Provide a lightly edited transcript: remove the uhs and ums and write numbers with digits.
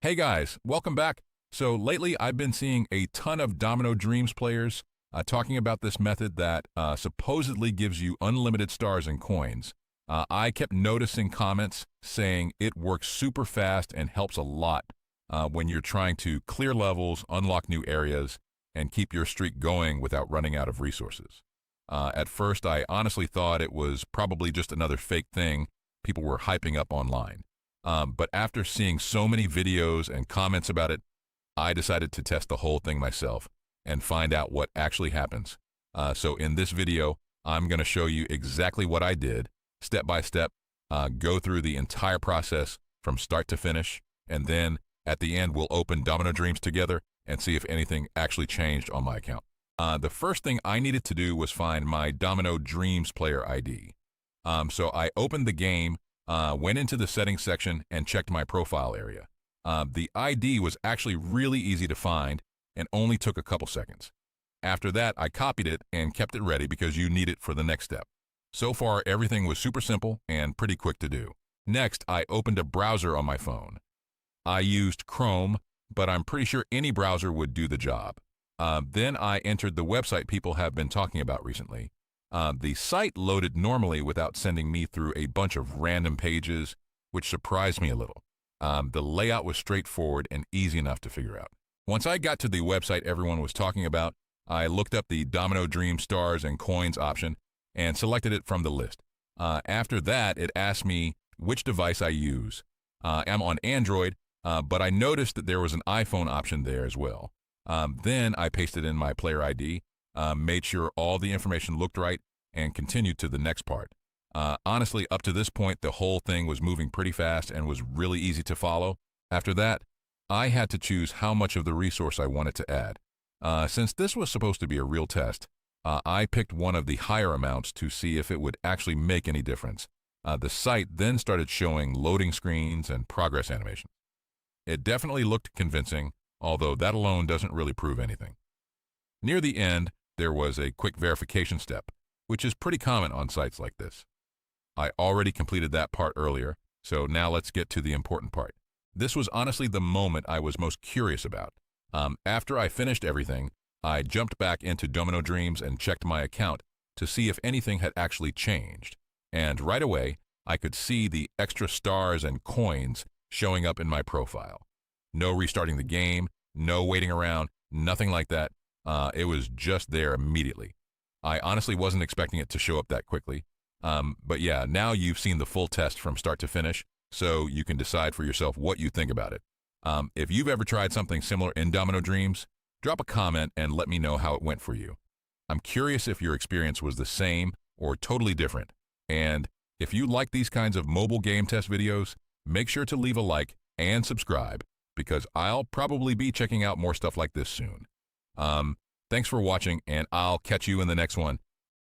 Hey guys, welcome back. So lately I've been seeing a ton of Domino Dreams players talking about this method that supposedly gives you unlimited stars and coins. I kept noticing comments saying it works super fast and helps a lot when you're trying to clear levels, unlock new areas, and keep your streak going without running out of resources. At first, I honestly thought it was probably just another fake thing people were hyping up online. But after seeing so many videos and comments about it, I decided to test the whole thing myself and find out what actually happens. So in this video, I'm going to show you exactly what I did, step by step, go through the entire process from start to finish, and then at the end, we'll open Domino Dreams together and see if anything actually changed on my account. The first thing I needed to do was find my Domino Dreams player ID. So I opened the game, went into the settings section, and checked my profile area. The ID was actually really easy to find and only took a couple seconds. After that, I copied it and kept it ready because you need it for the next step. So far, everything was super simple and pretty quick to do. Next, I opened a browser on my phone. I used Chrome, but I'm pretty sure any browser would do the job. Then I entered the website people have been talking about recently. The site loaded normally without sending me through a bunch of random pages, which surprised me a little. The layout was straightforward and easy enough to figure out. Once I got to the website everyone was talking about, I looked up the Domino Dream stars and coins option and selected it from the list. After that, it asked me which device I use. I'm on Android, but I noticed that there was an iPhone option there as well. Then I pasted in my player ID, made sure all the information looked right, and continued to the next part. Honestly, up to this point, the whole thing was moving pretty fast and was really easy to follow. After that, I had to choose how much of the resource I wanted to add. Since this was supposed to be a real test, I picked one of the higher amounts to see if it would actually make any difference. The site then started showing loading screens and progress animations. It definitely looked convincing, although that alone doesn't really prove anything. Near the end, there was a quick verification step, which is pretty common on sites like this. I already completed that part earlier, so now let's get to the important part. This was honestly the moment I was most curious about. After I finished everything, I jumped back into Domino Dreams and checked my account to see if anything had actually changed. And right away, I could see the extra stars and coins showing up in my profile. No restarting the game, no waiting around, nothing like that. It was just there immediately. I honestly wasn't expecting it to show up that quickly. But yeah, now you've seen the full test from start to finish, so you can decide for yourself what you think about it. If you've ever tried something similar in Domino Dreams, drop a comment and let me know how it went for you. I'm curious if your experience was the same or totally different. And if you like these kinds of mobile game test videos, make sure to leave a like and subscribe, because I'll probably be checking out more stuff like this soon. Thanks for watching, and I'll catch you in the next one.